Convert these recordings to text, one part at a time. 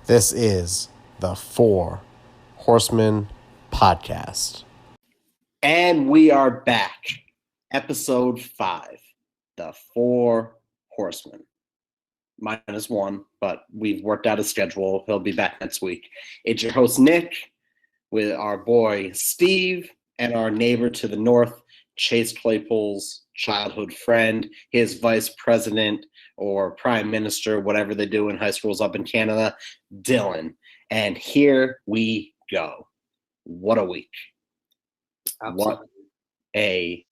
This is the Four Horsemen Podcast. And we are back. Episode 5, the Four Horsemen. Minus one, but we've worked out a schedule. He'll be back next week. It's your host, Nick, with our boy, Steve, and our neighbor to the north, Chase Claypool's childhood friend, his vice president or prime minister, whatever they do in high schools up in Canada, Dylan. And here we go. What a week. Absolutely. What a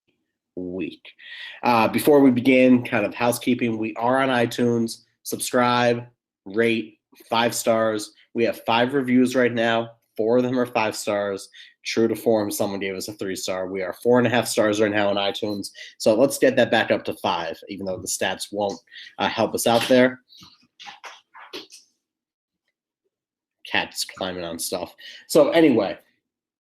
week. Before we begin, kind of housekeeping, we are on iTunes. Subscribe, rate, 5 stars. We have 5 reviews right now. 4 of them are 5 stars. True to form, someone gave us a 3-star. We are 4.5 stars right now on iTunes. So let's get that back up to 5, even though the stats won't help us out there. Cat's climbing on stuff. So anyway,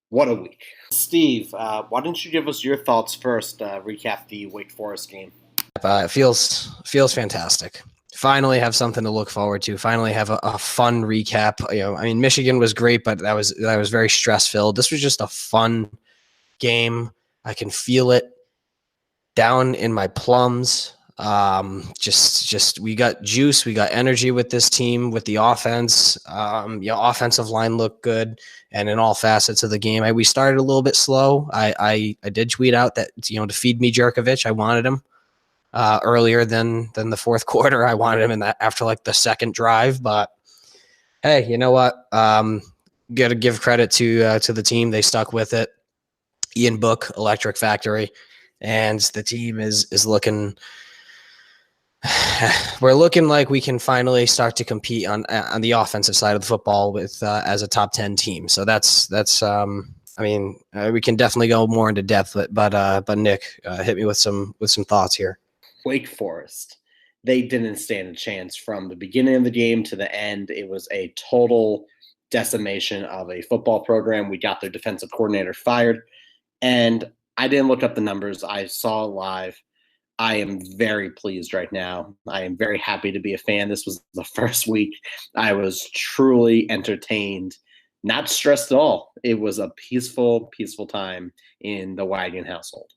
what a week. Steve, why don't you give us your thoughts first, recap the Wake Forest game? It feels fantastic. Finally have something to look forward to. Finally have a fun recap. Michigan was great, but that was very stress filled. This was just a fun game. I can feel it down in my plums. Just we got juice, we got energy with this team, with the offense. Offensive line looked good, and in all facets of the game. We started a little bit slow. I did tweet out that to feed me Jerkovich, I wanted him earlier than the fourth quarter. I wanted him in that after like the second drive, but hey, you know what? Got to give credit to the team. They stuck with it. Ian Book, Electric Factory, and the team is looking. We're looking like we can finally start to compete on the offensive side of the football with as a top 10 team. So that's we can definitely go more into depth, but Nick, hit me with some thoughts here. Wake Forest, they didn't stand a chance from the beginning of the game to the end. It was a total decimation of a football program. We got their defensive coordinator fired, and I didn't look up the numbers. I saw it live. I am very pleased right now. I am very happy to be a fan. This was the first week I was truly entertained, not stressed at all. It was a peaceful time in the Wagon household.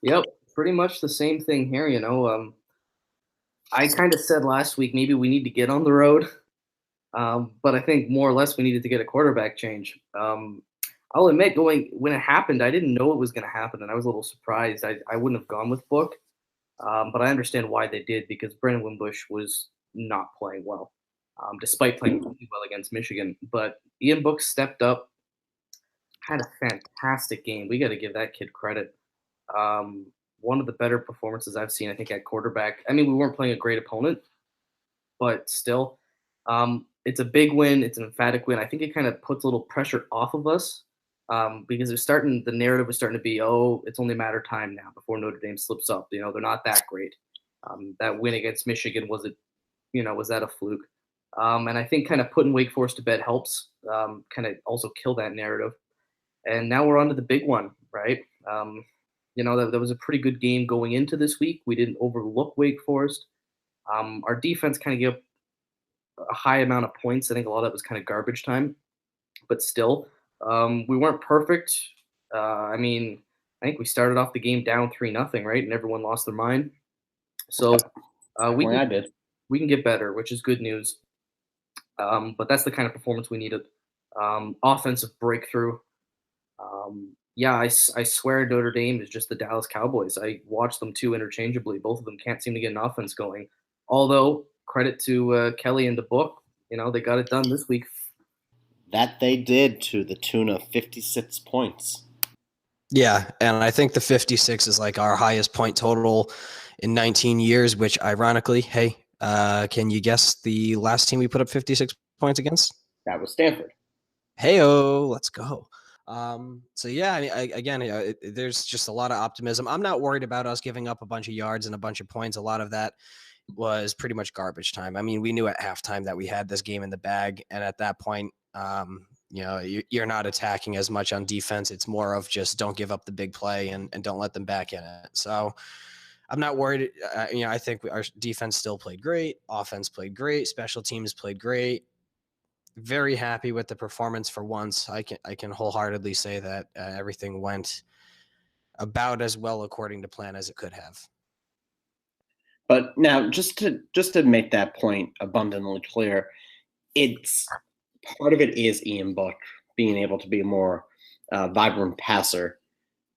Yep, pretty much the same thing here. I kind of said last week maybe we need to get on the road, but I think more or less we needed to get a quarterback change. I'll admit, when it happened, I didn't know it was going to happen, and I was a little surprised. I wouldn't have gone with Book, but I understand why they did, because Brandon Wimbush was not playing well, despite playing really well against Michigan. But Ian Book stepped up, had a fantastic game. We got to give that kid credit. One of the better performances I've seen, I think, at quarterback. We weren't playing a great opponent, but still, it's a big win. It's an emphatic win. I think it kind of puts a little pressure off of us. Because the narrative was starting to be, it's only a matter of time now before Notre Dame slips up. They're not that great. That win against Michigan, was that a fluke? And I think kind of putting Wake Forest to bed helps kind of also kill that narrative. And now we're on to the big one, right? That was a pretty good game going into this week. We didn't overlook Wake Forest. Our defense kind of gave up a high amount of points. I think a lot of that was kind of garbage time, but still. We weren't perfect. I think we started off the game down 3-0, right? And everyone lost their mind. So we can get better, which is good news. But that's the kind of performance we needed. Offensive breakthrough. I swear Notre Dame is just the Dallas Cowboys. I watch them too interchangeably. Both of them can't seem to get an offense going. Although, credit to Kelly and the Book, they got it done this week. That they did, to the tune of 56 points. Yeah, and I think the 56 is like our highest point total in 19 years, which ironically, hey, can you guess the last team we put up 56 points against? That was Stanford. Hey-o, let's go. There's just a lot of optimism. I'm not worried about us giving up a bunch of yards and a bunch of points. A lot of that was pretty much garbage time. We knew at halftime that we had this game in the bag, and at that point, you're not attacking as much on defense. It's more of just don't give up the big play and don't let them back in it. So I'm not worried. I think our defense still played great. Offense played great. Special teams played great. Very happy with the performance for once. I can wholeheartedly say that everything went about as well according to plan as it could have. But now, just to make that point abundantly clear, it's part of it is Ian Book being able to be a more vibrant passer,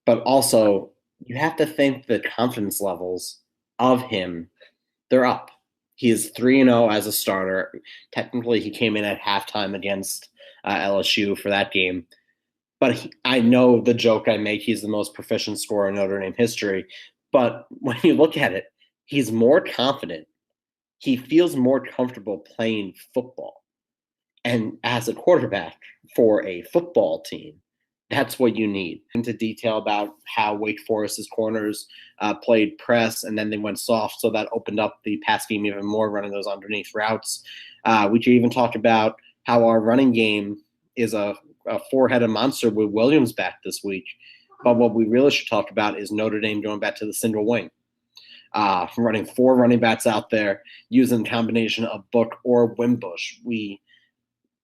but also you have to think the confidence levels of him, they're up. He is 3-0 as a starter. Technically, he came in at halftime against LSU for that game. But I know the joke I make, he's the most proficient scorer in Notre Dame history. But when you look at it, he's more confident. He feels more comfortable playing football. And as a quarterback for a football team, that's what you need. Into detail about how Wake Forest's corners played press and then they went soft, so that opened up the pass game even more, running those underneath routes. We could even talk about how our running game is a four-headed monster with Williams back this week. But what we really should talk about is Notre Dame going back to the single wing. Running 4 running backs out there using a combination of Book or Wimbush.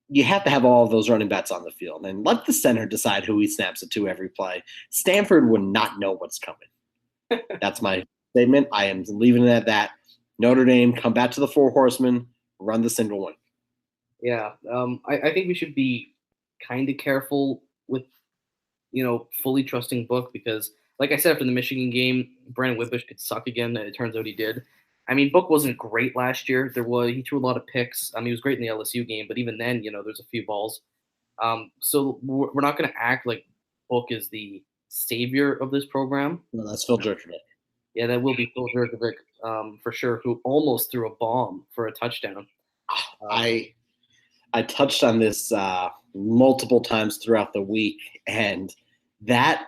You have to have all of those running backs on the field and let the center decide who he snaps it to every play. Stanford would not know what's coming. That's my statement. I am leaving it at that. Notre Dame, come back to the 4 horsemen, run the single wing. Yeah, I think we should be kind of careful with, fully trusting Book because, like I said, after the Michigan game, Brandon Wimbush could suck again. It turns out he did. I mean, Book wasn't great last year. He threw a lot of picks. I mean, he was great in the LSU game, but even then, there's a few balls. So we're not going to act like Book is the savior of this program. No, that's Phil Jurkovec. Yeah, that will be Phil Jurkovec for sure, who almost threw a bomb for a touchdown. I touched on this multiple times throughout the week, and that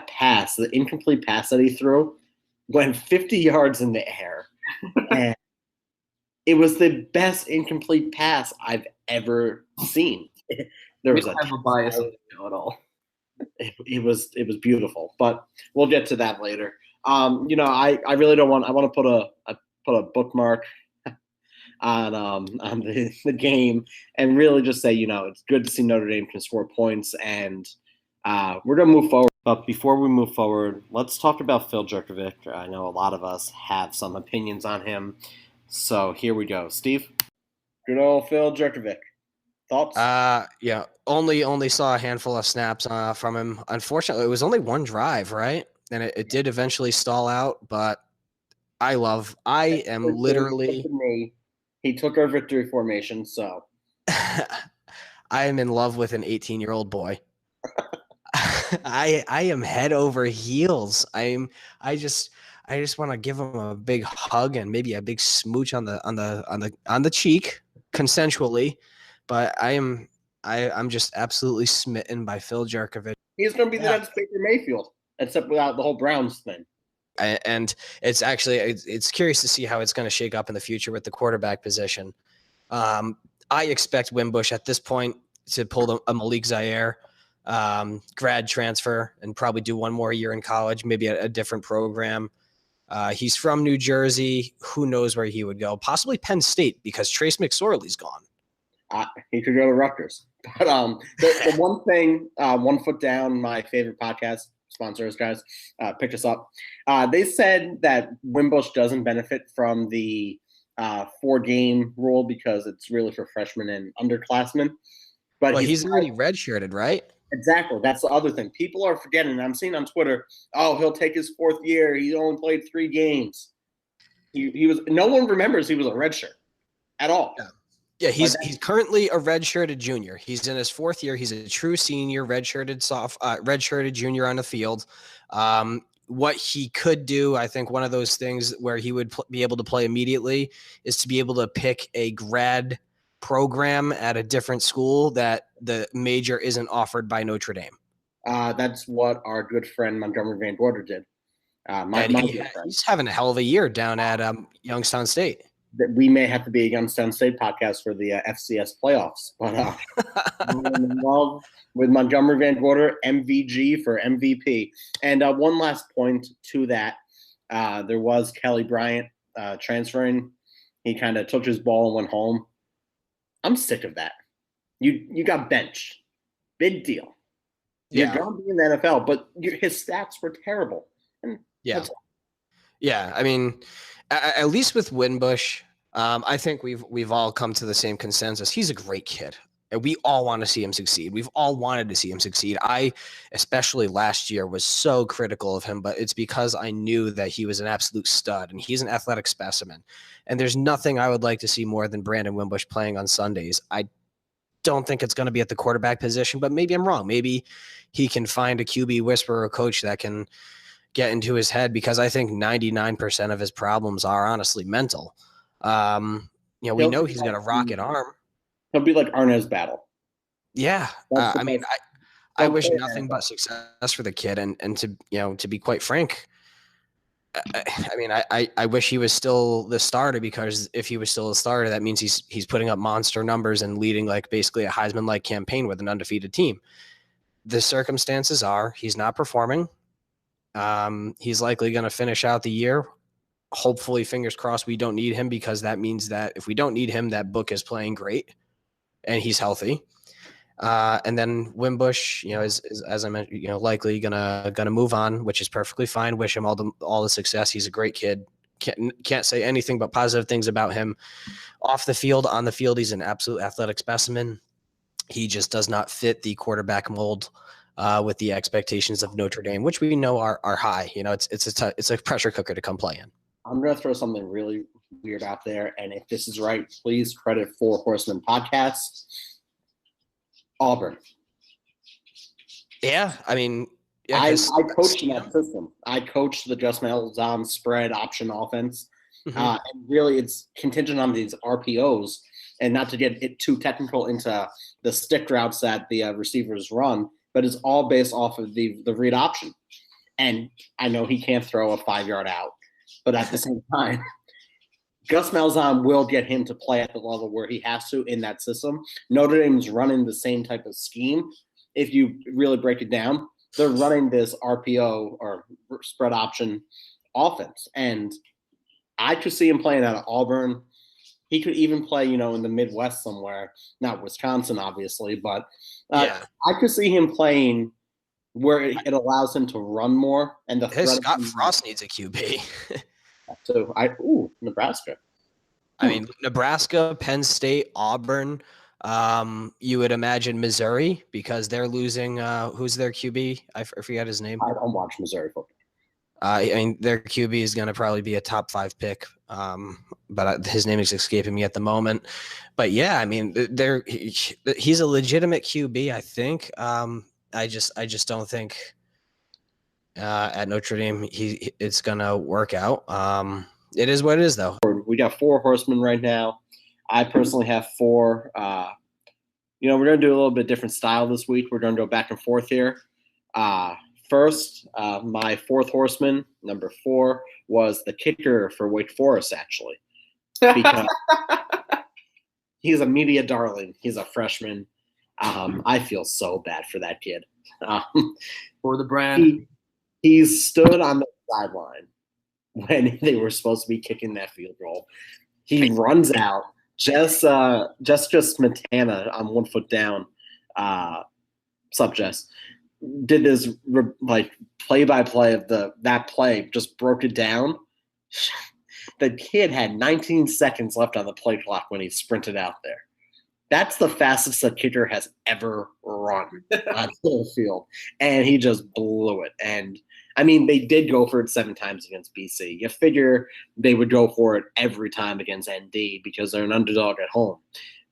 pass, the incomplete pass that he threw, went 50 yards in the air. And it was the best incomplete pass I've ever seen. There was have a bias on the show at all. It was beautiful, but we'll get to that later. I really don't want. I want to put a bookmark on the game and really just say, it's good to see Notre Dame can score points, and we're gonna move forward. But before we move forward, let's talk about Phil Jurkovec. I know a lot of us have some opinions on him, so here we go. Steve, good old Phil Jurkovec. Thoughts? Yeah, only saw a handful of snaps from him. Unfortunately, it was only one drive, right? And it did eventually stall out, but I am literally. He took our victory formation, so I am in love with an 18-year-old boy. I am head over heels. I just want to give him a big hug and maybe a big smooch on the cheek, consensually. But I'm just absolutely smitten by Phil Jurkovec. He's going to be the next Baker Mayfield, except without the whole Browns thing. And it's curious to see how it's going to shake up in the future with the quarterback position. I expect Wimbush at this point to pull a Malik Zaire grad transfer and probably do one more year in college, maybe at a different program. He's from New Jersey. Who knows where he would go? Possibly Penn State because Trace McSorley's gone. He could go to Rutgers. But the one thing, One Foot Down, my favorite podcast, sponsors, guys, picked us up. They said that Wimbush doesn't benefit from the 4-game rule because it's really for freshmen and underclassmen. But he's already redshirted, right? Exactly. That's the other thing. People are forgetting. I'm seeing on Twitter, he'll take his 4th year. He only played 3 games. He was. No one remembers he was a redshirt at all. Yeah, he's currently a redshirted junior. He's in his 4th year. He's a true senior, redshirted junior on the field. What he could do, I think, one of those things where he would be able to play immediately is to be able to pick a grad program at a different school that the major isn't offered by Notre Dame. That's what our good friend Montgomery Van Gorder did. He's having a hell of a year down at Youngstown State. that we may have to be a Youngstown State podcast for the FCS playoffs. But I'm involved with Montgomery Van Gorder, MVG for MVP. And one last point to that, there was Kelly Bryant transferring. He kind of took his ball and went home. I'm sick of that. You got benched. Big deal. You're going to be in the NFL, but his stats were terrible. And yeah. I mean, at least with Winbush, I think we've all come to the same consensus. He's a great kid. And we all want to see him succeed. We've all wanted to see him succeed. I, especially last year, was so critical of him, but it's because I knew that he was an absolute stud and he's an athletic specimen. And there's nothing I would like to see more than Brandon Wimbush playing on Sundays. I don't think it's going to be at the quarterback position, but maybe I'm wrong. Maybe he can find a QB whisperer coach that can get into his head, because I think 99% of his problems are honestly mental. We know he's got a rocket arm. He'll be like Arnaz Battle. Yeah. I wish nothing but success for the kid. And to be quite frank, I wish he was still the starter, because if he was still a starter, that means he's putting up monster numbers and leading like basically a Heisman-like campaign with an undefeated team. The circumstances are he's not performing. He's likely going to finish out the year. Hopefully, fingers crossed, we don't need him, because that means that if we don't need him, that book is playing great and he's healthy. And then Wimbush, is as I mentioned, likely gonna move on, which is perfectly fine. Wish him all the success. He's a great kid. Can't say anything but positive things about him. Off the field, on the field, he's an absolute athletic specimen. He just does not fit the quarterback mold with the expectations of Notre Dame, which we know are high. It's a pressure cooker to come play in. I'm going to throw something really weird out there, and if this is right, please credit Four Horsemen Podcast. Auburn. Yeah, I mean, I coached in that system. I coached the Just Malzahn spread option offense, and really it's contingent on these RPOs, and not to get it too technical into the stick routes that the receivers run, but it's all based off of the read option. And I know he can't throw a 5-yard out, but at the same time, Gus Malzahn will get him to play at the level where he has to in that system. Notre Dame's running the same type of scheme. If you really break it down, they're running this RPO or spread option offense. And I could see him playing out of Auburn. He could even play, in the Midwest somewhere, not Wisconsin, obviously, but I could see him playing where it allows him to run more. And Scott Frost needs a QB. So Nebraska. I mean, Nebraska, Penn State, Auburn. You would imagine Missouri, because they're losing. Who's their QB? I forget his name. I don't watch Missouri football. Their QB is going to probably be a top 5 pick, but his name is escaping me at the moment. But yeah, I mean, he's a legitimate QB. I think. I just don't think at Notre Dame it's going to work out. It is what it is, though. We got 4 horsemen right now. I personally have 4. We're going to do a little bit different style this week. We're going to go back and forth here. First, my 4th horseman, number 4, was the kicker for Wake Forest, actually. Because he's a media darling. He's a freshman. I feel so bad for that kid. For the brand. He stood on the sideline when they were supposed to be kicking that field goal. He runs out. Just Montana on 1 foot down. Subjects did this play-by-play of that play, just broke it down. The kid had 19 seconds left on the play clock when he sprinted out there. That's the fastest a kicker has ever run on the field, and he just blew it. And I mean, they did go for it 7 times against BC. You figure they would go for it every time against ND because they're an underdog at home.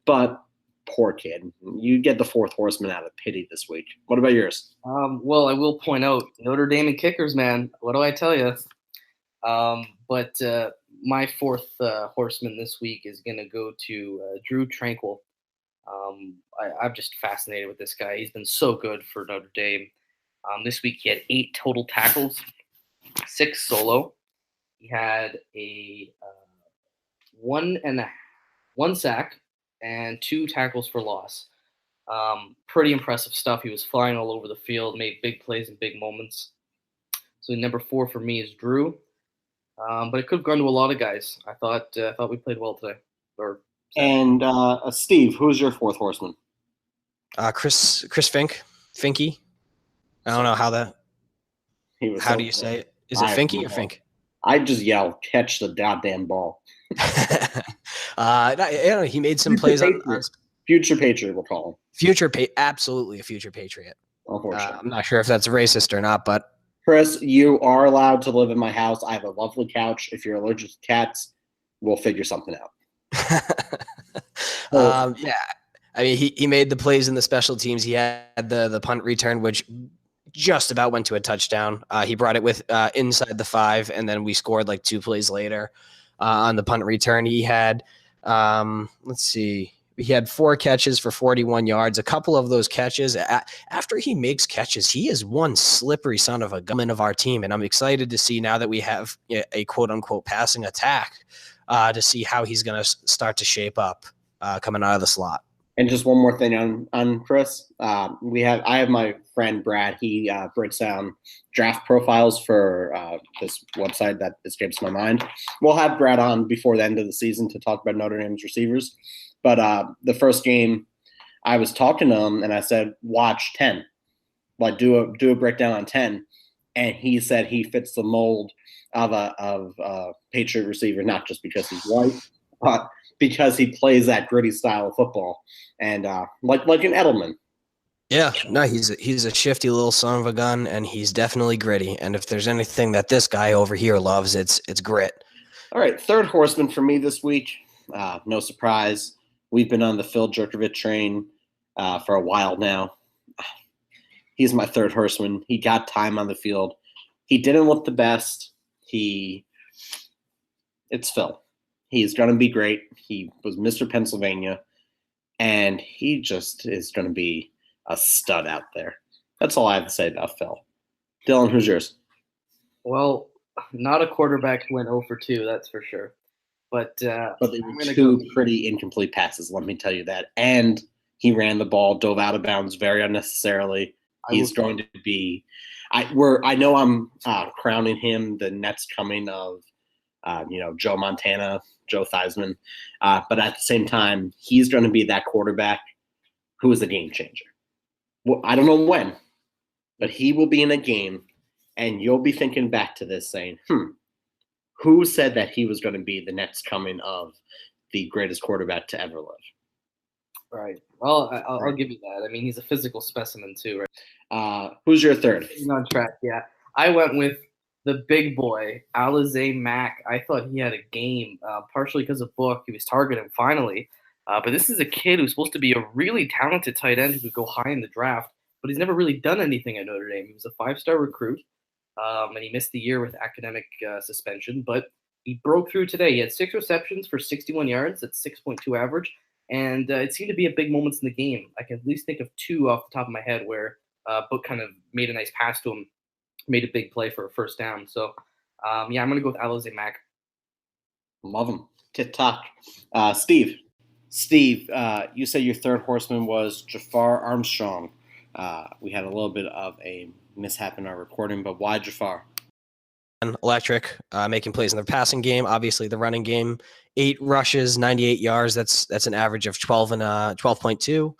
But poor kid. You get the 4th horseman out of pity this week. What about yours? Well, I will point out Notre Dame and kickers, man. What do I tell you? But my 4th horseman this week is going to go to Drew Tranquil. I'm just fascinated with this guy. He's been so good for Notre Dame. This week he had 8 total tackles, 6 solo. He had a one sack and 2 tackles for loss. Pretty impressive stuff. He was flying all over the field, made big plays in big moments. So number 4 for me is Drew. But it could have gone to a lot of guys. I thought we played well today. And Steve, who's your 4th horseman? Chris Finke. I don't know how that. How do you say it? Is it Finke or Fink? I just yell, catch the goddamn ball. He made some plays on Future Patriot, we'll call him. Absolutely a future Patriot. Unfortunately. I'm not sure if that's racist or not, but Chris, you are allowed to live in my house. I have a lovely couch. If you're allergic to cats, we'll figure something out. Yeah. I mean, he made the plays in the special teams. He had the punt return, which just about went to a touchdown. He brought it with inside the 5, and then we scored like 2 plays later on the punt return. He had, he had 4 catches for 41 yards. A couple of those catches, after he makes catches, he is one slippery son of a gun of our team. And I'm excited to see now that we have a quote unquote passing attack to see how he's going to start to shape up coming out of the slot. And just one more thing on Chris. I have my friend Brad. He breaks down draft profiles for this website that escapes my mind. We'll have Brad on before the end of the season to talk about Notre Dame's receivers. But the first game, I was talking to him and I said, "Watch 10, like do a breakdown on 10." And he said he fits the mold of a Patriot receiver, not just because he's white, but because he plays that gritty style of football, and like an Edelman. Yeah, no, he's a shifty little son of a gun, and he's definitely gritty. And if there's anything that this guy over here loves, it's grit. All right, 3rd horseman for me this week. No surprise, we've been on the Phil Jerkovich train for a while now. He's my 3rd horseman. He got time on the field. He didn't look the best. It's Phil. He's going to be great. He was Mr. Pennsylvania, and he just is going to be a stud out there. That's all I have to say about Phil. Dylan, who's yours? Well, not a quarterback who went 0 for 2, that's for sure. But they were 2 pretty incomplete passes, let me tell you that. And he ran the ball, dove out of bounds very unnecessarily. He's going to be I know I'm crowning him the next coming of Joe Montana, Joe Theismann. But at the same time, he's going to be that quarterback who is a game changer. Well, I don't know when, but he will be in a game, and you'll be thinking back to this saying, who said that he was going to be the next coming of the greatest quarterback to ever live? Right. Well, I'll give you that. I mean, he's a physical specimen too, right? Who's your 3rd? He's on track, yeah. I went with the big boy, Alizé Mack. I thought he had a game, partially because of Book. He was targeted finally. But this is a kid who's supposed to be a really talented tight end who could go high in the draft, but he's never really done anything at Notre Dame. He was a 5-star recruit, and he missed the year with academic suspension, but he broke through today. He had 6 receptions for 61 yards. That's 6.2 average, and it seemed to be a big moments in the game. I can at least think of 2 off the top of my head where Book kind of made a nice pass to him, made a big play for a first down. So, I'm going to go with Alizé Mack. Love him. Tit-tock. Steve, you said your 3rd horseman was Jafar Armstrong. We had a little bit of a mishap in our recording, but why Jafar? Electric, making plays in the passing game. Obviously, the running game, 8 rushes, 98 yards. That's an average of 12.2.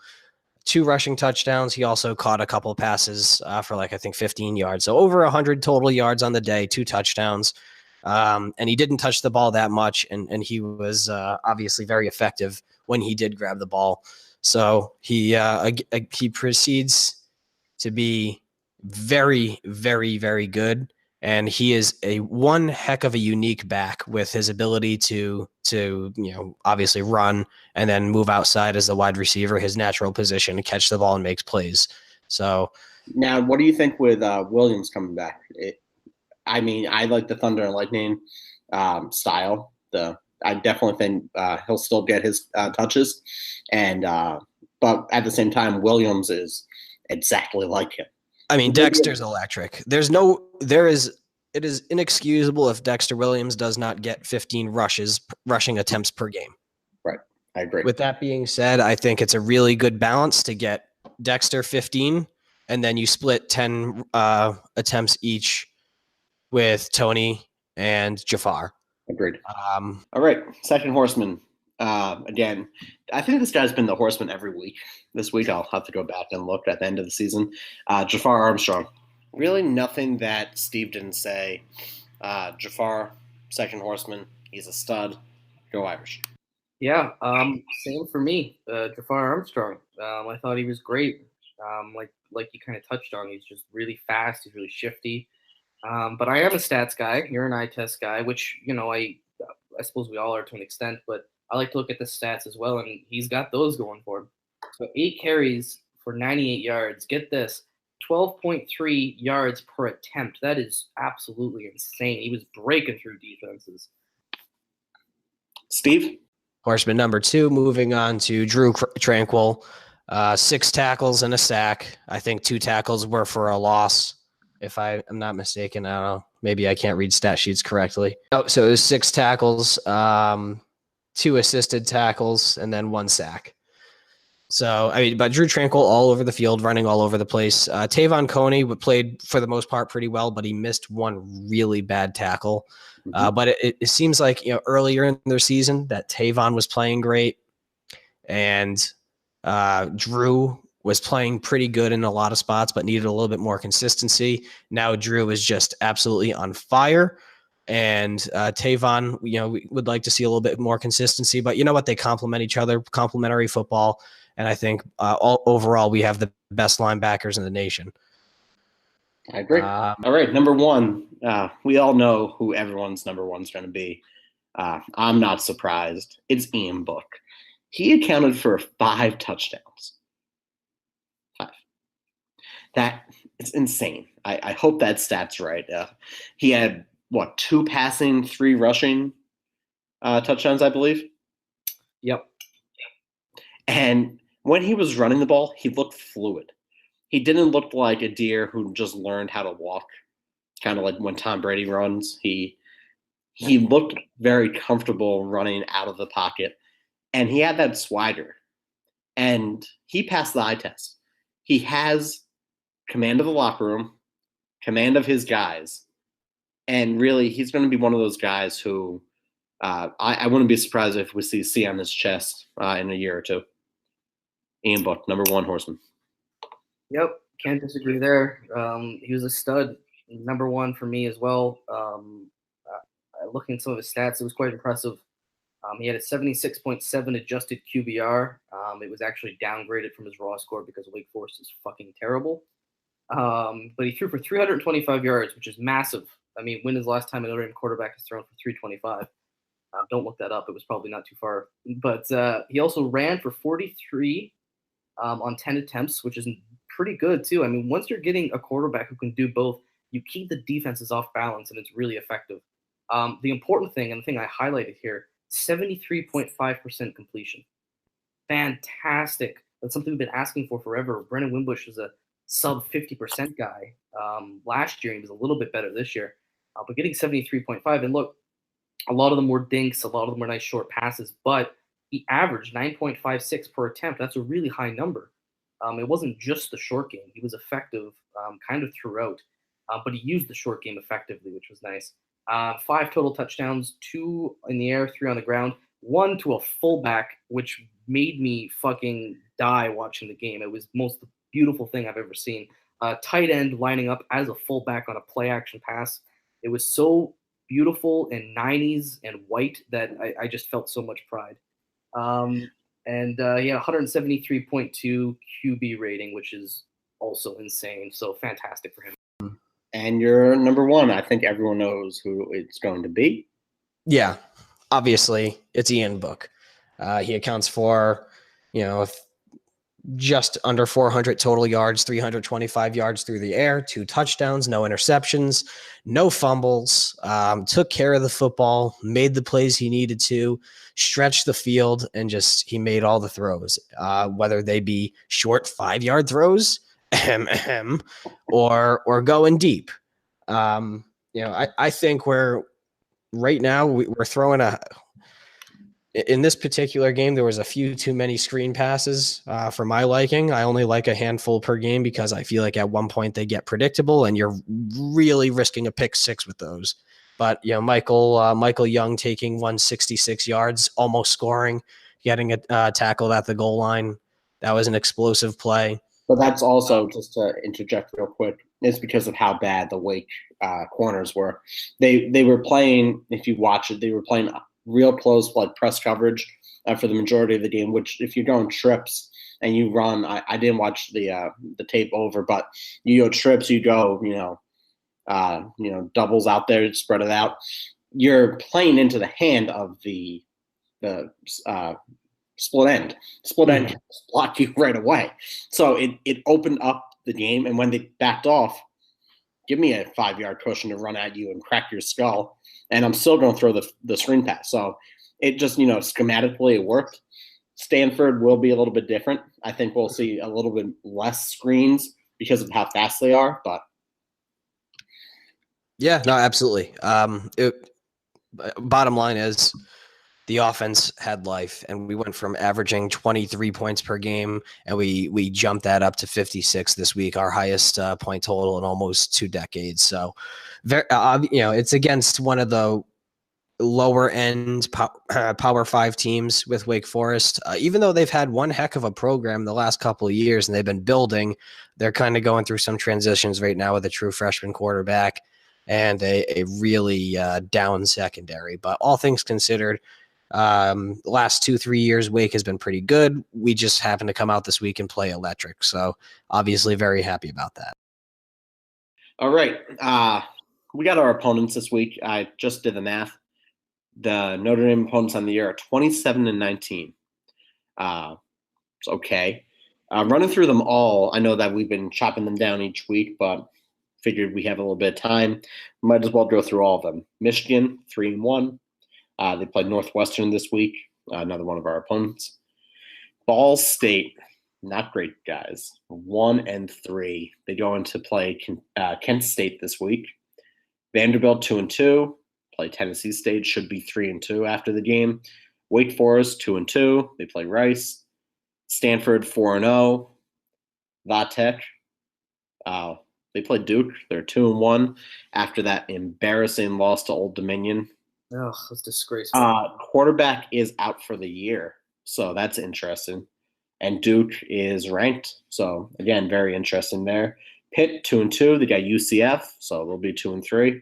2 rushing touchdowns. He also caught a couple of passes for I think 15 yards. So over 100 total yards on the day, 2 touchdowns. And he didn't touch the ball that much. And he was obviously very effective when he did grab the ball. So he proceeds to be very, very, very good. And he is one heck of a unique back with his ability to obviously run and then move outside as the wide receiver, his natural position, to catch the ball and makes plays. So now, what do you think with Williams coming back? I like the Thunder and Lightning style. I definitely think he'll still get his touches, but at the same time, Williams is exactly like him. I mean, Dexter's electric. There is it is inexcusable if Dexter Williams does not get 15 rushing attempts per game. Right. I agree. With that being said, I think it's a really good balance to get Dexter 15, and then you split 10 attempts each with Tony and Jafar. Agreed. All right. Second horseman. Again, I think this guy's been the horseman every week. This week, I'll have to go back and look at the end of the season. Jafar Armstrong. Really nothing that Steve didn't say. Jafar, second horseman. He's a stud. Go Irish. Yeah, same for me. Jafar Armstrong. I thought he was great. Like you kind of touched on, he's just really fast. He's really shifty. But I am a stats guy. You're an eye test guy, which I suppose we all are to an extent. But I like to look at the stats as well, and he's got those going for him. So 8 carries for 98 yards. Get this, 12.3 yards per attempt. That is absolutely insane. He was breaking through defenses. Steve? Horseman number 2, moving on to Drew Tranquil. 6 tackles and a sack. I think 2 tackles were for a loss, if I am not mistaken. I don't know. Maybe I can't read stat sheets correctly. Oh, so it was 6 tackles, 2 assisted tackles, and then 1 sack. So, but Drew Tranquil all over the field, running all over the place. Tavon Coney played for the most part pretty well, but he missed 1 really bad tackle. But it seems like, earlier in their season that Tavon was playing great, and Drew was playing pretty good in a lot of spots, but needed a little bit more consistency. Now Drew is just absolutely on fire. And Tavon, we would like to see a little bit more consistency, but you know what? They complement each other, complementary football. And I think overall, we have the best linebackers in the nation. I agree. All right, number 1. We all know who everyone's number 1 is going to be. I'm not surprised. It's Ian Book. He accounted for 5 touchdowns. 5. That it's insane. I hope that stat's right. He had 2 passing, 3 rushing touchdowns, I believe. Yep. And when he was running the ball, he looked fluid. He didn't look like a deer who just learned how to walk, kind of like when Tom Brady runs. He looked very comfortable running out of the pocket, and he had that swagger. And he passed the eye test. He has command of the locker room, command of his guys, and really he's going to be one of those guys who I wouldn't be surprised if we see on his chest in a year or 2. Ian Book, number 1 horseman. Yep, can't disagree there. He was a stud, number 1 for me as well. Looking at some of his stats, it was quite impressive. He had a 76.7 adjusted QBR. It was actually downgraded from his raw score because Wake Forest is fucking terrible. But he threw for 325 yards, which is massive. I mean, when is the last time a Notre Dame quarterback has thrown for 325? Don't look that up. It was probably not too far. But he also ran for 43 on 10 attempts, which is pretty good too. I mean, once you're getting a quarterback who can do both, you keep the defenses off balance, and it's really effective. The important thing, and the thing I highlighted here, 73.5% completion. Fantastic. That's something we've been asking for forever. Brennan Wimbush is a sub 50% guy. Last year, he was a little bit better this year. But getting 73.5, and look, a lot of them were dinks, a lot of them were nice short passes, but he averaged 9.56 per attempt. That's a really high number. It wasn't just the short game. He was effective kind of throughout, but he used the short game effectively, which was nice. 5 total touchdowns, 2 in the air, 3 on the ground, 1 to a fullback, which made me fucking die watching the game. It was the most beautiful thing I've ever seen. Tight end lining up as a fullback on a play action pass. It was so beautiful and 90s and white that I just felt so much pride. And 173.2 QB rating, which is also insane. So fantastic for him. And you're number 1. I think everyone knows who it's going to be. Yeah, obviously it's Ian Book. He accounts for, just under 400 total yards, 325 yards through the air, 2 touchdowns, no interceptions, no fumbles, took care of the football, made the plays he needed to, stretched the field, and he made all the throws, whether they be short 5-yard throws or going deep. I think right now we're throwing in this particular game, there was a few too many screen passes for my liking. I only like a handful per game because I feel like at one point they get predictable and you're really risking a pick six with those. But, Michael Young taking 166 yards, almost scoring, getting a tackle at the goal line. That was an explosive play. But that's also, just to interject real quick, it's because of how bad the Wake corners were. They were playing, if you watch it, they were playing real close, like press coverage for the majority of the game, which if you're going trips and you run, I didn't watch the tape over, but you go trips, you go, doubles out there, spread it out. You're playing into the hand of the split end. Split end can block you right away. So it opened up the game, and when they backed off, give me a 5-yard cushion to run at you and crack your skull, and I'm still going to throw the screen pass. So it just, schematically it worked. Stanford will be a little bit different. I think we'll see a little bit less screens because of how fast they are, but yeah, no, absolutely. Bottom line is the offense had life, and we went from averaging 23 points per game, and we jumped that up to 56 this week, our highest point total in almost 2 decades. So, it's against one of the lower end Power 5 teams with Wake Forest. Even though they've had one heck of a program the last couple of years, and they've been building, they're kind of going through some transitions right now with a true freshman quarterback and a really down secondary. But all things considered, last 2-3 years, Wake has been pretty good. We just happen to come out this week and play electric. So obviously very happy about that. All right. We got our opponents this week. I just did the math. The Notre Dame opponents on the year are 27-19. It's okay. Running through them all, I know that we've been chopping them down each week, but figured we have a little bit of time. Might as well go through all of them. Michigan, 3-1. They played Northwestern this week, another one of our opponents. Ball State, not great, guys. 1-3. They go in to play Kent State this week. Vanderbilt, 2-2. Play Tennessee State, should be 3-2 after the game. Wake Forest, 2-2. They play Rice. Stanford, 4-0. Va Tech, they play Duke. They're 2-1 after that embarrassing loss to Old Dominion. Oh, that's disgraceful. Quarterback is out for the year, so that's interesting. And Duke is ranked, so again, very interesting there. Pitt, 2-2. They got UCF, so they'll be 2-3.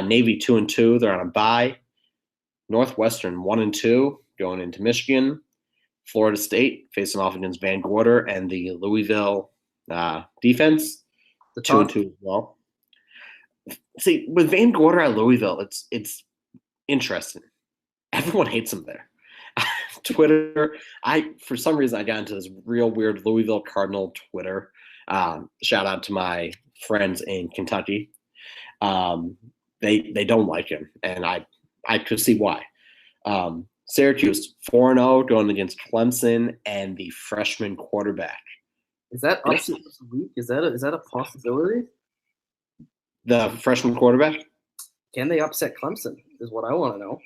Navy, 2-2. They're on a bye. Northwestern, 1-2, going into Michigan. Florida State facing off against Van Gorder and the Louisville defense, 2-2 as well. See, with Van Gorder at Louisville, it's interesting. Everyone hates him there. Twitter, for some reason I got into this real weird Louisville Cardinal Twitter. Shout out to my friends in Kentucky. They don't like him, and I could see why. Syracuse, 4-0, going against Clemson and the freshman quarterback. Is that upset this week? Is that a possibility? The freshman quarterback? Can they upset Clemson? Is what I want to know.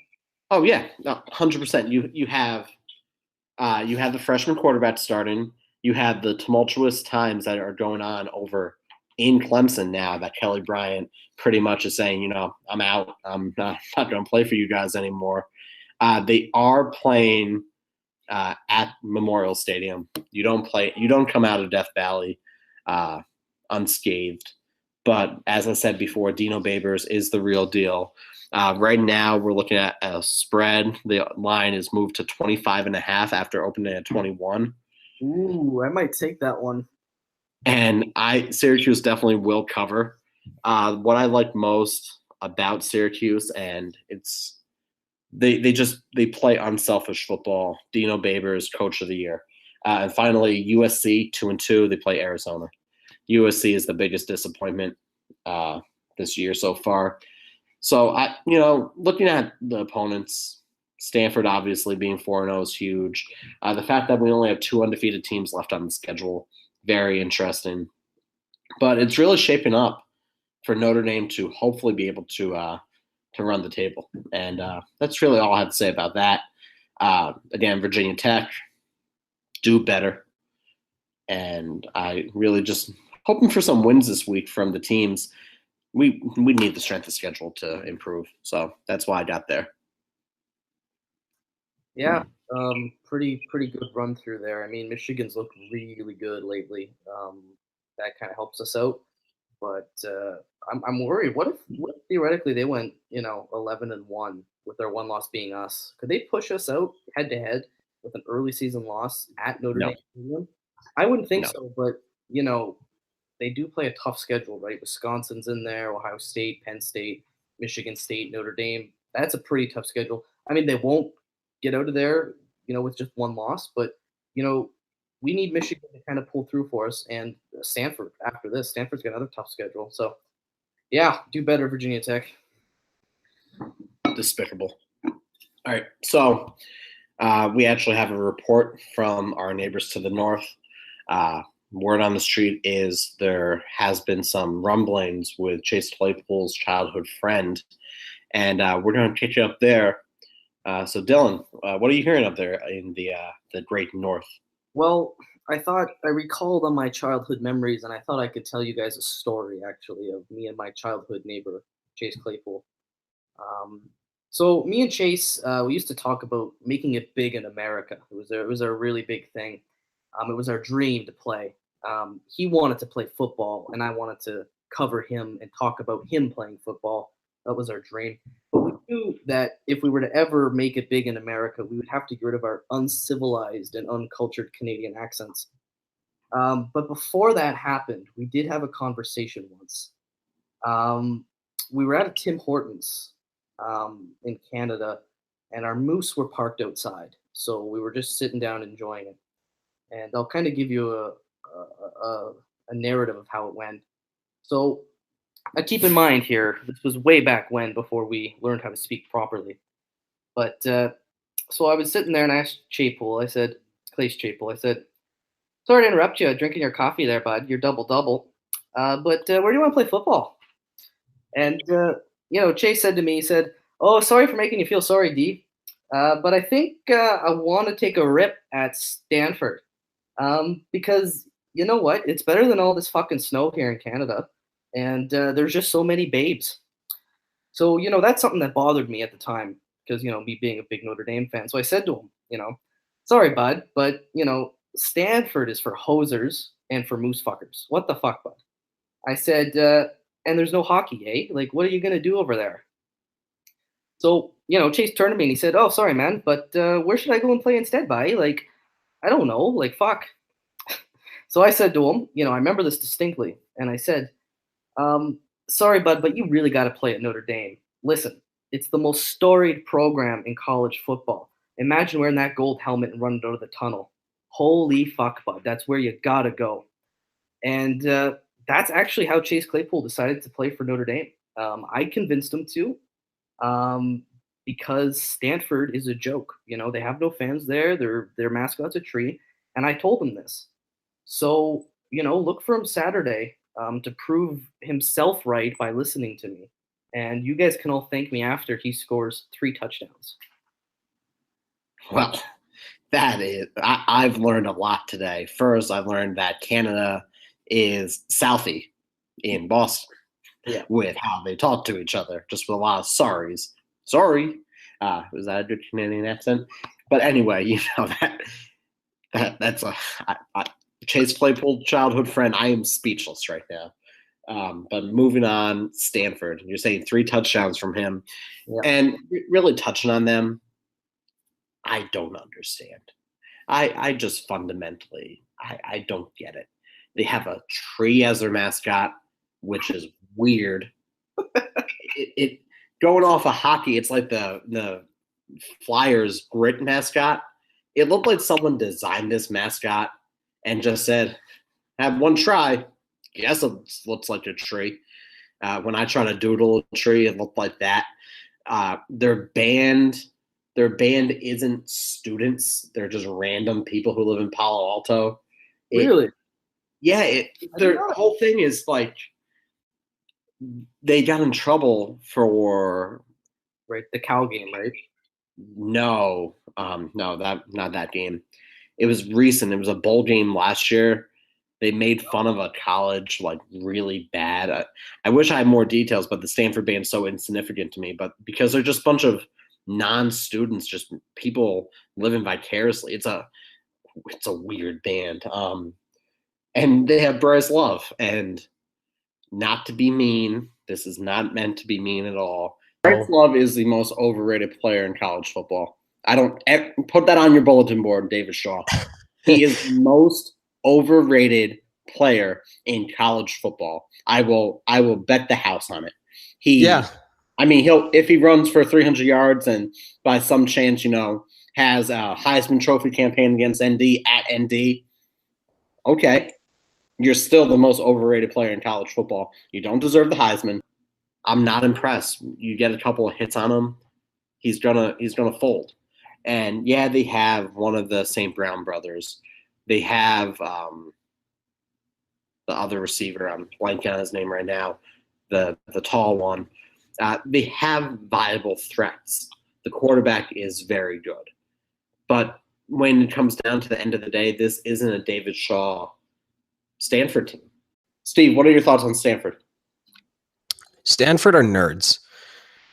Oh yeah, 100%. You have the freshman quarterback starting. You have the tumultuous times that are going on over in Clemson now that Kelly Bryant pretty much is saying, I'm out. I'm not going to play for you guys anymore. They are playing at Memorial Stadium. You don't come out of Death Valley unscathed. But as I said before, Dino Babers is the real deal. Right now, we're looking at a spread. The line is moved to 25.5 after opening at 21. Ooh, I might take that one. And Syracuse definitely will cover. What I like most about Syracuse, and they play unselfish football. Dino Babers, Coach of the Year. And finally, USC, 2-2. They play Arizona. USC is the biggest disappointment this year so far. So, looking at the opponents, Stanford obviously being 4-0 is huge. The fact that we only have 2 undefeated teams left on the schedule, very interesting. But it's really shaping up for Notre Dame to hopefully be able to run the table. And that's really all I have to say about that. Again, Virginia Tech, do better. And I really just hoping for some wins this week from the teams. We need the strength of schedule to improve. So that's why I got there. Yeah, pretty good run through there. I mean, Michigan's looked really good lately. That kind of helps us out. But I'm worried. What if theoretically they went 11-1 with their one loss being us? Could they push us out head to head with an early season loss at Notre No. Dame Stadium? I wouldn't think No. so, but they do play a tough schedule, right? Wisconsin's in there, Ohio State, Penn State, Michigan State, Notre Dame. That's a pretty tough schedule. I mean, they won't get out of there, with just one loss, but we need Michigan to kind of pull through for us, and Stanford after this. Stanford's got another tough schedule. So, yeah, do better, Virginia Tech. Despicable. All right, so we actually have a report from our neighbors to the north. Word on the street is there has been some rumblings with Chase Claypool's childhood friend, and we're going to catch you up there. So, Dylan, what are you hearing up there in the great north? Well, I recalled on my childhood memories, and I thought I could tell you guys a story, actually, of me and my childhood neighbor, Chase Claypool. So me and Chase, we used to talk about making it big in America. It was a really big thing. It was our dream to play. He wanted to play football, and I wanted to cover him and talk about him playing football. That was our dream. But we knew that if we were to ever make it big in America, we would have to get rid of our uncivilized and uncultured Canadian accents. But before that happened, we did have a conversation once. We were at a Tim Hortons in Canada, and our moose were parked outside. So we were just sitting down enjoying it. And I'll kind of give you a narrative of how it went. So keep in mind here, this was way back when, before we learned how to speak properly. But so I was sitting there and I asked Clace Chapel, I said, sorry to interrupt you, drinking your coffee there, bud. You're double-double. But where do you want to play football? And, Chase said to me, he said, oh, sorry for making you feel sorry, D. But I think I want to take a rip at Stanford. Because you know what? It's better than all this fucking snow here in Canada. And there's just so many babes. So, that's something that bothered me at the time because, me being a big Notre Dame fan. So I said to him, sorry, bud, but, Stanford is for hosers and for moose fuckers. What the fuck, bud? I said, and there's no hockey, eh? Like, what are you going to do over there? So, Chase turned to me and he said, oh, sorry, man, but where should I go and play instead, bud? Like, I don't know. Like, fuck. So I said to him, I remember this distinctly. And I said, sorry, bud, but you really got to play at Notre Dame. Listen, it's the most storied program in college football. Imagine wearing that gold helmet and running out of the tunnel. Holy fuck, bud. That's where you got to go. And that's actually how Chase Claypool decided to play for Notre Dame. I convinced him to because Stanford is a joke. They have no fans there. Their mascot's a tree. And I told him this. So, look for him Saturday to prove himself right by listening to me. And you guys can all thank me after he scores 3 touchdowns. Well, I've learned a lot today. First, I've learned that Canada is Southie in Boston with how they talk to each other, just with a lot of sorries. Sorry. Was that a good Canadian accent? But anyway, that's Chase Claypool, childhood friend. I am speechless right now. But moving on, Stanford. You're saying 3 touchdowns from him. Yeah. And really touching on them, I don't understand. I just fundamentally, I don't get it. They have a tree as their mascot, which is weird. it going off of hockey, it's like the Flyers grit mascot. It looked like someone designed this mascot and just said, have one try. Yes, it looks like a tree. When I try to doodle a tree, it looked like that. Their band isn't students. They're just random people who live in Palo Alto. Really? Yeah. Their whole thing is like they got in trouble for right? The Cal game, right? no, that not that game. It was recent. It was a bowl game last year. They made fun of a college like really bad. I wish I had more details, but the Stanford band's so insignificant to me. But because they're just a bunch of non-students, just people living vicariously. It's a weird band. And they have Bryce Love, and not to be mean, this is not meant to be mean at all. Bryce Love is the most overrated player in college football. I don't put that on your bulletin board, David Shaw. He is the most overrated player in college football. I will bet the house on it. He'll if he runs for 300 yards and by some chance, has a Heisman Trophy campaign against ND at ND, okay, you're still the most overrated player in college football. You don't deserve the Heisman. I'm not impressed. You get a couple of hits on him, he's gonna fold. And yeah, they have one of the St. Brown brothers. They have the other receiver. I'm blanking on his name right now. The tall one. They have viable threats. The quarterback is very good, but when it comes down to the end of the day, this isn't a David Shaw Stanford team. Steve, what are your thoughts on Stanford? Stanford are nerds,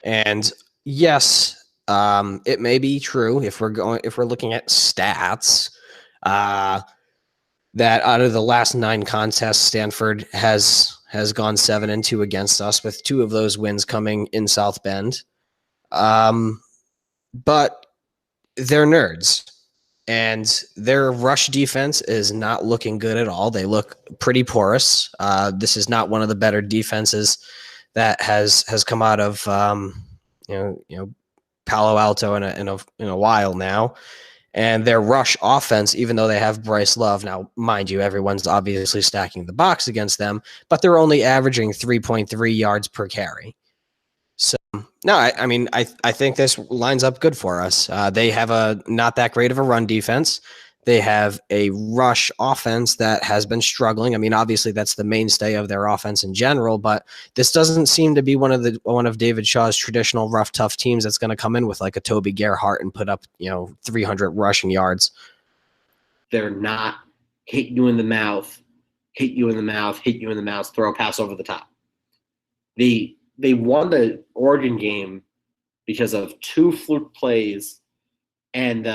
and yes, it may be true if we're looking at stats. That out of the last 9 contests, Stanford has gone 7-2 against us, with 2 of those wins coming in South Bend. But they're nerds, and their rush defense is not looking good at all. They look pretty porous. This is not one of the better defenses that has come out of Palo Alto in a while now. And their rush offense, even though they have Bryce Love, now, mind you, everyone's obviously stacking the box against them, but they're only averaging 3.3 yards per carry. So, no, I think this lines up good for us. They have a not that great of a run defense. They have a rush offense that has been struggling. I mean, obviously that's the mainstay of their offense in general, but this doesn't seem to be one of David Shaw's traditional rough, tough teams that's going to come in with like a Toby Gerhart and put up, 300 rushing yards. They're not hit you in the mouth, hit you in the mouth, hit you in the mouth, throw a pass over the top. They won the Oregon game because of 2 fluke plays and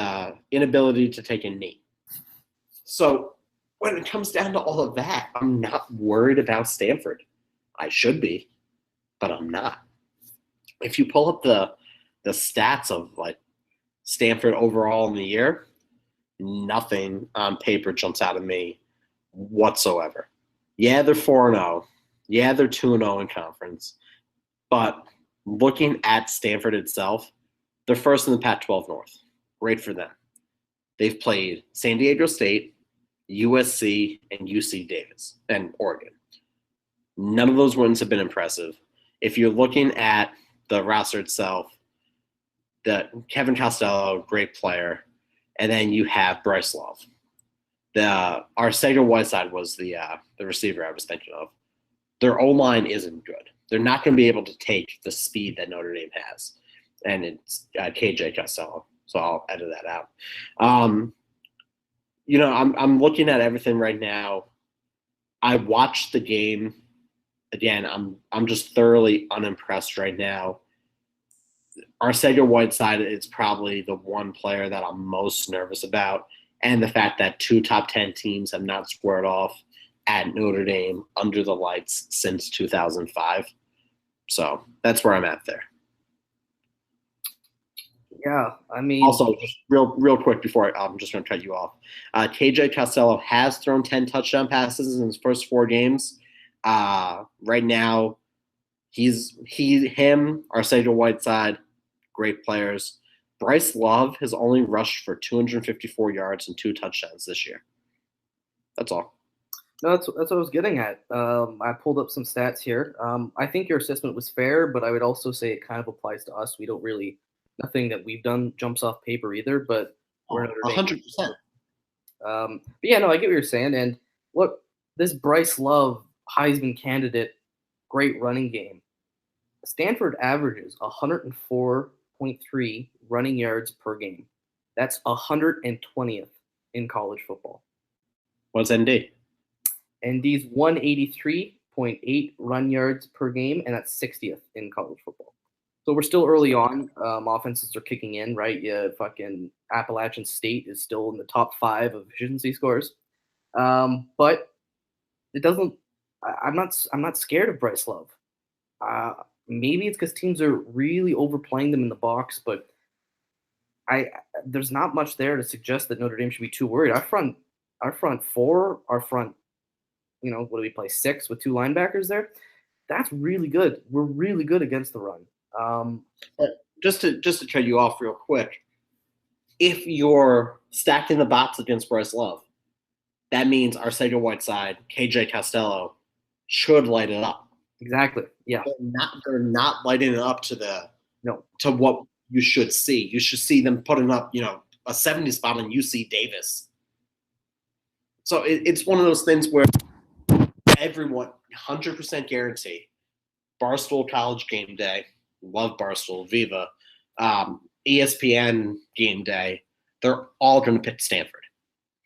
inability to take a knee. So when it comes down to all of that, I'm not worried about Stanford. I should be, but I'm not. If you pull up the stats of like Stanford overall in the year, nothing on paper jumps out of me whatsoever. Yeah, they're 4-0. Yeah, they're 2-0 in conference. But looking at Stanford itself, they're first in the Pac-12 North. Great for them. They've played San Diego State, USC, and UC Davis, and Oregon. None of those wins have been impressive. If you're looking at the roster itself, Kevin Costello, great player, and then you have Bryce Love. Arcega-Whiteside was the receiver I was thinking of. Their O-line isn't good. They're not going to be able to take the speed that Notre Dame has, and it's KJ Costello. So I'll edit that out. I'm looking at everything right now. I watched the game. Again, I'm just thoroughly unimpressed right now. Arcega-Whiteside is probably the one player that I'm most nervous about, and the fact that 2 top 10 teams have not squared off at Notre Dame under the lights since 2005. So that's where I'm at there. Yeah, I mean. Also, just real quick before I'm just going to cut you off. KJ Costello has thrown 10 touchdown passes in his first 4 games. Right now, Arcega-Whiteside, great players. Bryce Love has only rushed for 254 yards and 2 touchdowns this year. That's all. No, that's what I was getting at. I pulled up some stats here. I think your assessment was fair, but I would also say it kind of applies to us. We don't really – nothing that we've done jumps off paper either, but we're 100%. But yeah, no, I get what you're saying. And look, this Bryce Love Heisman candidate great running game. Stanford averages 104.3 running yards per game. That's 120th in college football. What's ND? ND's 183.8 run yards per game, and that's 60th in college football. So we're still early on. Offenses are kicking in, right? Yeah, fucking Appalachian State is still in the top 5 of efficiency scores, but it doesn't. I'm not scared of Bryce Love. Maybe it's because teams are really overplaying them in the box, but there's not much there to suggest that Notre Dame should be too worried. Our front four, what do we play, 6 with 2 linebackers there? That's really good. We're really good against the run. Just to trade you off real quick, if you're stacked in the box against Bryce Love, that means Arcega-Whiteside, KJ Costello should light it up. Exactly. Yeah. They're not lighting it up to what you should see. You should see them putting up, a 70 spot on UC Davis. So it's one of those things where everyone 100% guarantee. Barstool College game day, love Barstool, Viva, ESPN game day. They're all going to pick Stanford.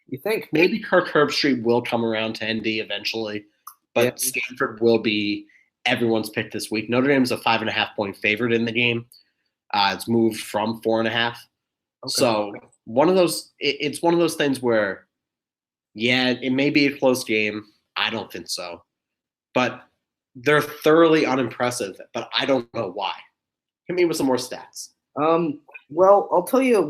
You think? Maybe Kirk Herbstreit will come around to ND eventually, but Stanford will be everyone's pick this week. Notre Dame is a 5.5 point favorite in the game. It's moved from 4.5. Okay. So it's one of those things where, yeah, it may be a close game. I don't think so, but they're thoroughly unimpressive. But I don't know why. Hit me with some more stats. Well, I'll tell you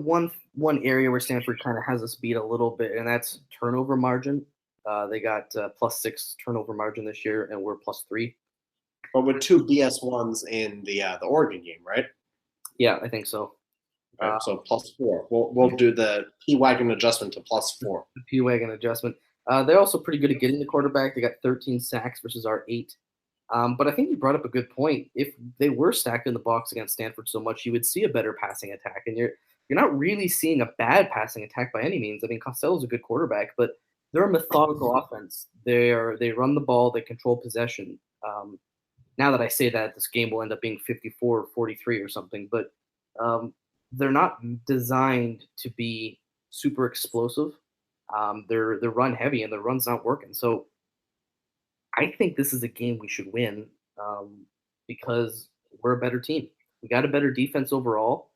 one area where Stanford kind of has us beat a little bit, and that's turnover margin. They got +6 turnover margin this year, and we're +3. But with 2 BS1s in the Oregon game, right? Yeah, I think so. Okay, so +4. We'll do the P-Wagon adjustment to +4. The P-Wagon adjustment. They're also pretty good at getting the quarterback. They got 13 sacks versus our 8. But I think you brought up a good point. If they were stacked in the box against Stanford so much, you would see a better passing attack. And you're not really seeing a bad passing attack by any means. I mean, Costello's a good quarterback, but they're a methodical offense. They run the ball, they control possession. Now that I say that, this game will end up being 54-43 or something, but they're not designed to be super explosive. They're run heavy, and the run's not working. So I think this is a game we should win because we're a better team. We got a better defense overall.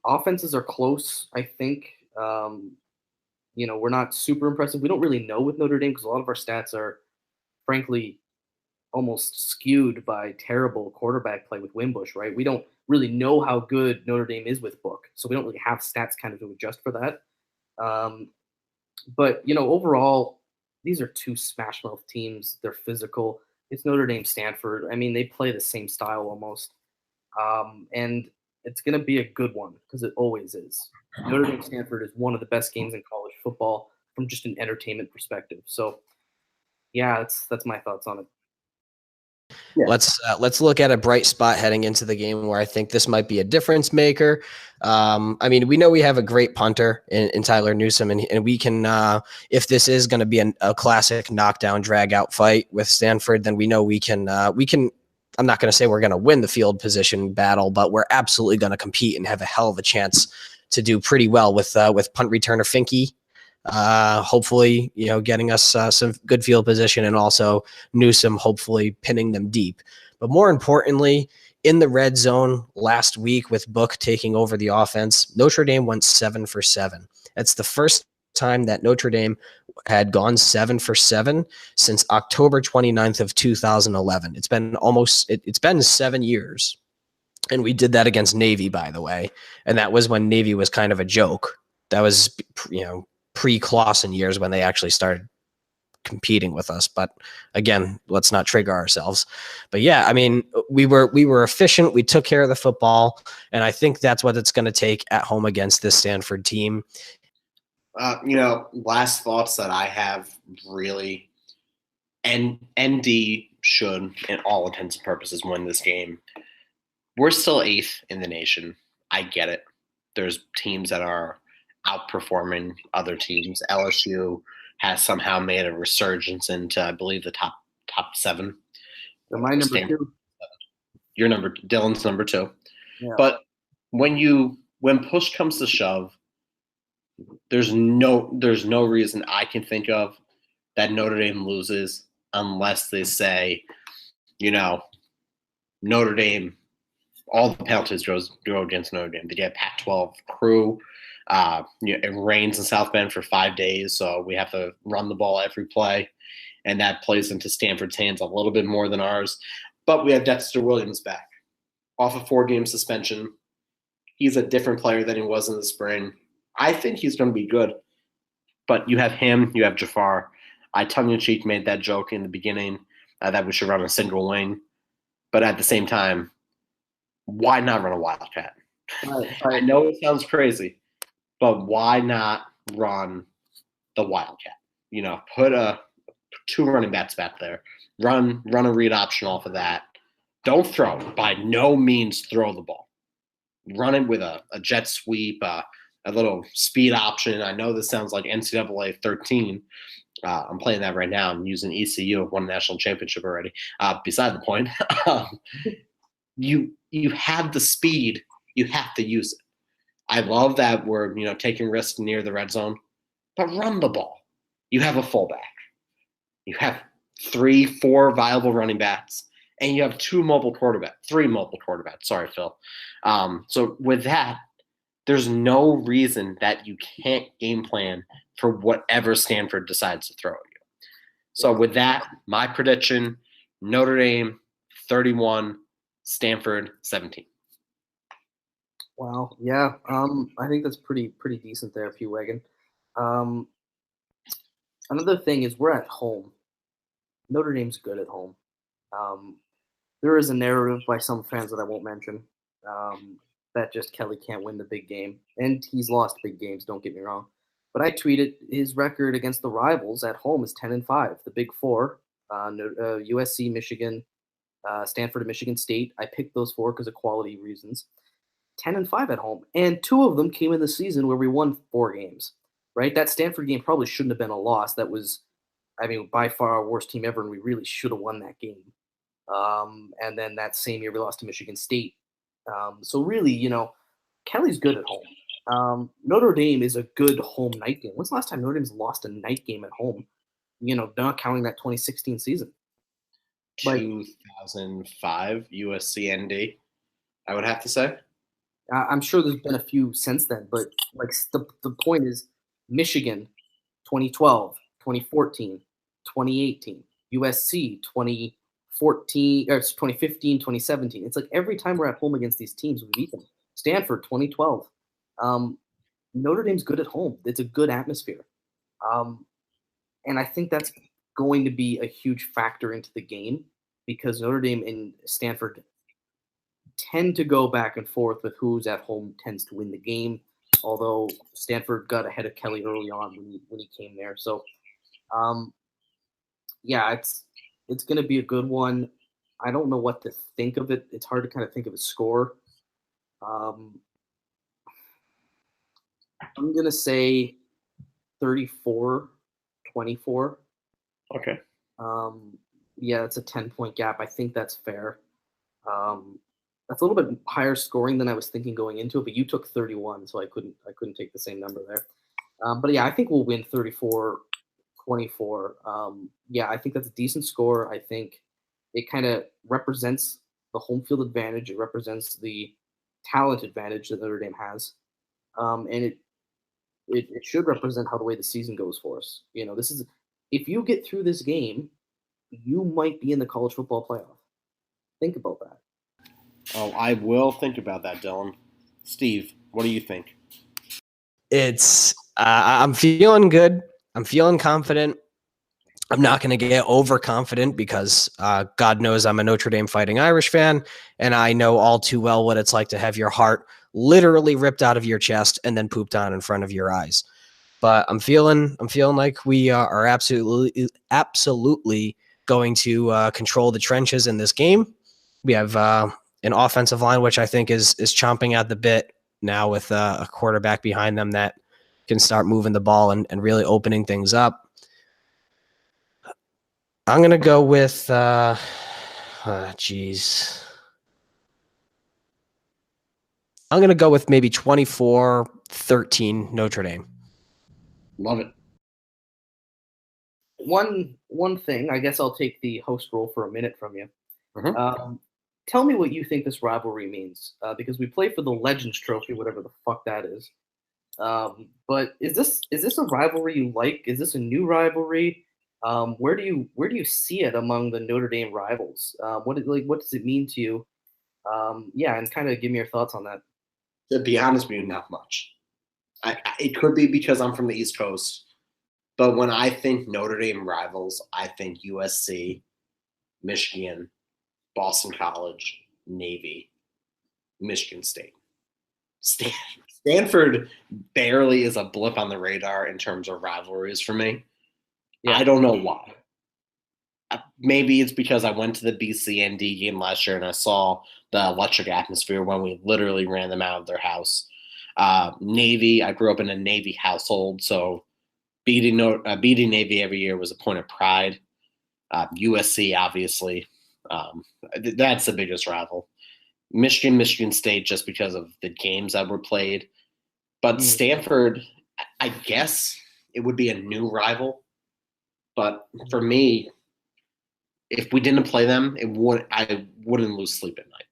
Offenses are close, I think. We're not super impressive. We don't really know with Notre Dame because a lot of our stats are, frankly, almost skewed by terrible quarterback play with Wimbush, right? We don't really know how good Notre Dame is with Book, so we don't really have stats kind of to adjust for that. But overall, these are 2 smash mouth teams. They're physical. It's Notre Dame, Stanford. I mean, they play the same style almost. And it's going to be a good one because it always is. Notre Dame, Stanford is one of the best games in college football from just an entertainment perspective. So, yeah, that's my thoughts on it. Yeah. Let's look at a bright spot heading into the game where I think this might be a difference maker. I mean, we know we have a great punter in Tyler Newsome, and we can, if this is going to be a classic knockdown drag out fight with Stanford, then we know we can. I'm not going to say we're going to win the field position battle, but we're absolutely going to compete and have a hell of a chance to do pretty well with punt returner Finke. Hopefully, getting us some good field position, and also Newsome hopefully pinning them deep. But more importantly, in the red zone last week with Book taking over the offense, Notre Dame went 7 for 7. That's the first time that Notre Dame had gone 7 for 7 since October 29th of 2011. It's been 7 years. And we did that against Navy, by the way. And that was when Navy was kind of a joke. That was, pre-Clausen years when they actually started competing with us. But again, let's not trigger ourselves. But yeah, I mean, we were efficient. We took care of the football. And I think that's what it's going to take at home against this Stanford team. Last thoughts that I have really, and ND should, in all intents and purposes, win this game. We're still 8th in the nation. I get it. There's teams that are outperforming other teams. LSU has somehow made a resurgence into, I believe, the top 7. My number Stanford. 2. Dylan's number 2. Yeah. But when push comes to shove, there's no reason I can think of that Notre Dame loses unless they say, Notre Dame, all the penalties drove against Notre Dame. They get Pac-12 crew. It rains in South Bend for 5 days, so we have to run the ball every play, and that plays into Stanford's hands a little bit more than ours. But we have Dexter Williams back off a 4-game suspension. He's a different player than he was in the spring. I think he's going to be good. But you have him, you have Jafar. I tongue-in-cheek made that joke in the beginning that we should run a single wing. But at the same time, why not run a Wildcat? I know it sounds crazy, but why not run the Wildcat? Put 2 running backs back there. Run a read option off of that. Don't throw. By no means throw the ball. Run it with a jet sweep, a little speed option. I know this sounds like NCAA 13. I'm playing that right now. I'm using ECU. I've won a national championship already. Beside the point, you have the speed. You have to use it. I love that we're taking risks near the red zone, but run the ball. You have a fullback. You have 3-4 viable running backs, and you have 3 mobile quarterbacks. Sorry, Phil. So with that, there's no reason that you can't game plan for whatever Stanford decides to throw at you. So with that, my prediction, Notre Dame 31, Stanford 17. Wow. Yeah. I think that's pretty decent there, P Wagon. Another thing is we're at home. Notre Dame's good at home. There is a narrative by some fans that I won't mention that just Kelly can't win the big game, and he's lost big games. Don't get me wrong, but I tweeted his record against the rivals at home is 10-5. The Big Four, USC, Michigan, Stanford, and Michigan State. I picked those 4 because of quality reasons. 10-5 at home, and 2 of them came in the season where we won 4 games. Right, that Stanford game probably shouldn't have been a loss. That was, by far our worst team ever, and we really should have won that game. And then that same year we lost to Michigan State. So really, Kelly's good at home. Notre Dame is a good home night game. When's the last time Notre Dame's lost a night game at home? Not counting that 2016 season. 2005 USC ND, I would have to say. I'm sure there's been a few since then, but the point is Michigan 2012, 2014, 2018, USC 2014 or 2015, 2017. It's like every time we're at home against these teams, we beat them. Stanford 2012. Notre Dame's good at home. It's a good atmosphere. And I think that's going to be a huge factor into the game because Notre Dame and Stanford tend to go back and forth with who's at home tends to win the game. Although Stanford got ahead of Kelly early on when he came there. So, it's going to be a good one. I don't know what to think of it. It's hard to kind of think of a score. I'm going to say 34-24. Okay. It's a 10-point gap. I think that's fair. That's a little bit higher scoring than I was thinking going into it, but you took 31, so I couldn't take the same number there. I think we'll win 34-24. I think that's a decent score. I think it kind of represents the home field advantage. It represents the talent advantage that Notre Dame has, and it should represent how the way the season goes for us. This is if you get through this game, you might be in the college football playoff. Think about that. Oh, I will think about that, Dylan. Steve, what do you think? It's I'm feeling good. I'm feeling confident. I'm not going to get overconfident because God knows I'm a Notre Dame Fighting Irish fan, and I know all too well what it's like to have your heart literally ripped out of your chest and then pooped on in front of your eyes. But I'm feeling like we are absolutely going to control the trenches in this game. We have an offensive line, which I think is chomping at the bit now with a quarterback behind them that can start moving the ball and really opening things up. I'm going to go with Jeez. I'm going to go with maybe 24-13 Notre Dame. Love it. One thing, I guess I'll take the host role for a minute from you. Mhm. Tell me what you think this rivalry means, because we play for the Legends Trophy, whatever the fuck that is. But is this a rivalry you like? Is this a new rivalry? Where do you see it among the Notre Dame rivals? What does it mean to you? Yeah, and kind of give me your thoughts on that. To be honest with you, not much. It could be because I'm from the East Coast, but when I think Notre Dame rivals, I think USC, Michigan, Boston College, Navy, Michigan State. Stanford barely is a blip on the radar in terms of rivalries for me. Yeah. I don't know why. Maybe it's because I went to the BCND game last year and I saw the electric atmosphere when we literally ran them out of their house. Navy, I grew up in a Navy household, so beating Navy every year was a point of pride. USC, obviously, that's the biggest rival. Michigan State, just because of the games that were played. But Stanford, I guess it would be a new rival. But for me, if we didn't play them, I wouldn't lose sleep at night.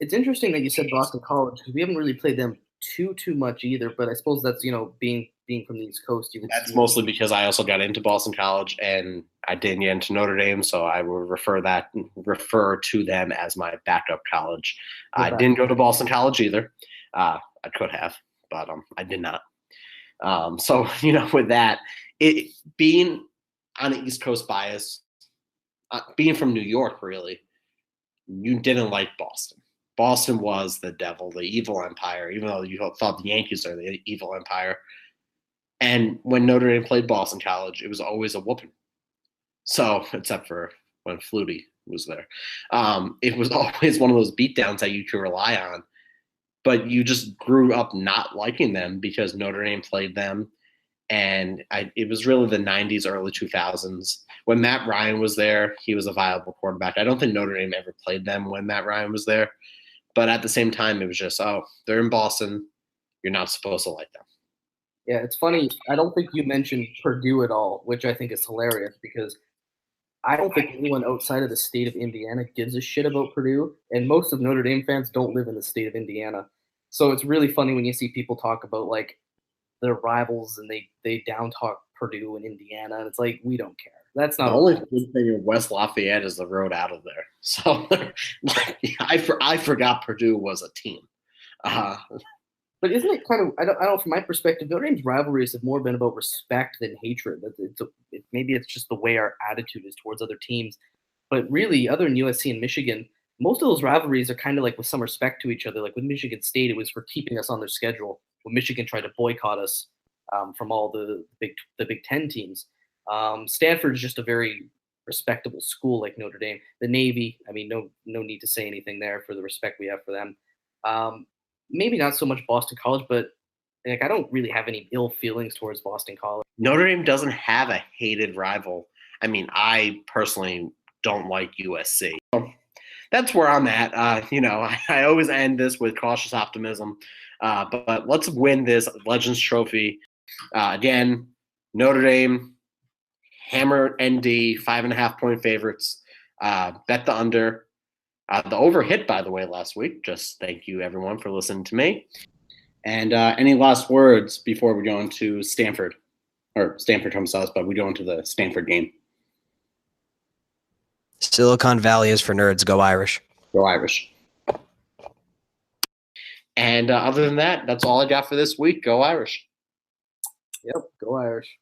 It's interesting that you said Boston College because we haven't really played them too much either. But I suppose that's being from the East Coast. That's mostly because I also got into Boston College and I didn't get into Notre Dame, so I will refer to them as my backup college. I didn't go to Boston College either. I could have, but I did not. So with that, it being on an East Coast bias, being from New York, really, you didn't like Boston. Boston was the devil, the evil empire, even though you thought the Yankees are the evil empire. And when Notre Dame played Boston College, it was always a whooping. So, except for when Flutie was there. It was always one of those beatdowns that you could rely on. But you just grew up not liking them because Notre Dame played them. And it was really the 90s, early 2000s. When Matt Ryan was there, he was a viable quarterback. I don't think Notre Dame ever played them when Matt Ryan was there. But at the same time, it was just, they're in Boston. You're not supposed to like them. Yeah, it's funny. I don't think you mentioned Purdue at all, which I think is hilarious because I don't think anyone outside of the state of Indiana gives a shit about Purdue, and most of Notre Dame fans don't live in the state of Indiana. So it's really funny when you see people talk about like their rivals and they down talk Purdue and Indiana, and it's like we don't care. That's not the only good thing in West Lafayette is the road out of there. So I forgot Purdue was a team. But isn't it kind of, I don't from my perspective, Notre Dame's rivalries have more been about respect than hatred. Maybe it's just the way our attitude is towards other teams. But really, other than USC and Michigan, most of those rivalries are kind of like with some respect to each other. Like with Michigan State, it was for keeping us on their schedule. When Michigan tried to boycott us from all the Big Ten teams. Stanford is just a very respectable school like Notre Dame. The Navy, I mean, no need to say anything there for the respect we have for them. Maybe not so much Boston College, but like I don't really have any ill feelings towards Boston College. Notre Dame doesn't have a hated rival. I mean, I personally don't like USC. So that's where I'm at. I always end this with cautious optimism. But let's win this Legends Trophy. Again, Notre Dame, hammer ND, 5.5 point favorites. Bet the under. The over hit, by the way, last week. Just thank you, everyone, for listening to me. And any last words before we go into Stanford? Or Stanford comes to us, but we go into the Stanford game. Silicon Valley is for nerds. Go Irish. Go Irish. And other than that, that's all I got for this week. Go Irish. Yep, go Irish.